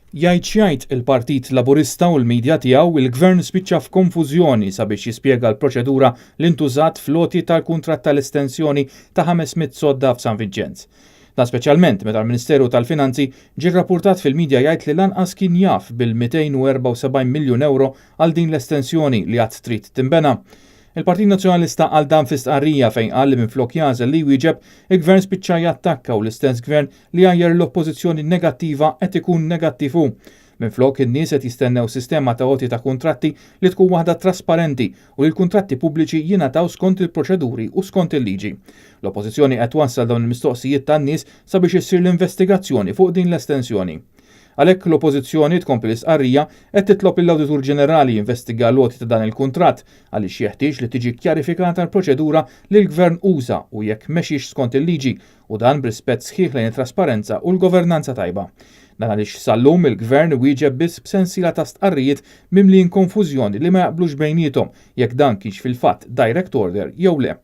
Jgħid il-Partit Laburista u l-midja tiegħu il-Gvern spiċċa f'konfużjoni sabiex jispjega l-proċedura li ntużat f'loti tal-kuntratt tal-estensjoni ta' 500 sodda f'San Viċenz. Dan speċjalment meta l-Ministeru tal-Finanzi ġie rrappurtat fil-midja jgħid li lanqas kien jaf bil-274 miljun euro għal din l-estensjoni li għad trid tinbena. Il-Partit Nazzjonalista għal dan fl-istqarrija fejn qal li minflok jażel li jwieġeb, il-Gvern spiċċa jattakka u l-istess Gvern li għajjer l-oppożizzjoni negattiva qed ikun negattiv hu. Minflok in-nies qed jistennew sistema ta' għoti ta' kuntratti li tkun waħda trasparenti u li l-kuntratti pubbliċi jingħataw skont il-proċeduri u skont il-liġi. L-Oppożizzjoni qed twassal dawn il-mistoqsijiet tan-nies sabiex issir l-investigazzjoni fuq din l-estensjoni. Għalhekk l-Oppożizzjoni tkompli l-istqarrija qed titlob lill-Awditur Ġenerali jinvestiga l-għoti ta' dan il-kuntratt għaliex jeħtieġ li tiġi kkjarifikata l-proċedura li l-Gvern uża u jekk mexiex skont il-liġi u dan b'rispett sħiħ lejn it-trasparenza u l-governanza tajba. Dan għaliex sal-lum il-Gvern wieġeb biss b'sensiela ta' stqarrijiet mimlijin konfużjoni li ma jaqblux bejniethom jekk dan kienx fil-fatt direct order jew le.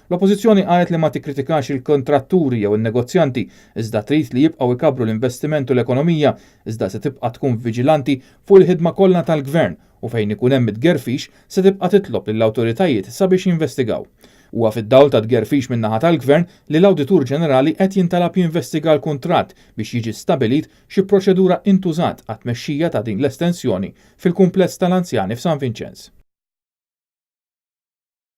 L-Oppożizzjoni qalet li ma tikkritikax il-kontratturi jew in-negozjanti iżda trid li jibqgħu ikabru l-investiment u l-ekonomija iżda se tibqa' tkun viġilanti fuq il-ħidma kollha tal-Gvern u fejn ikun hemm it-tgerfix se tibqa' titlob lill-awtoritajiet sabiex jinvestigaw. Huwa fid-dawl ta' tgerfix min-naħa tal-Gvern li l-Awditur Ġenerali qed jintalab jinvestiga l-kuntratt biex jiġi stabbilit xi proċedura intużat għat-tmexxija ta' din l-estensjoni fil-kumpless tal-Anzjani f'San Viċenz.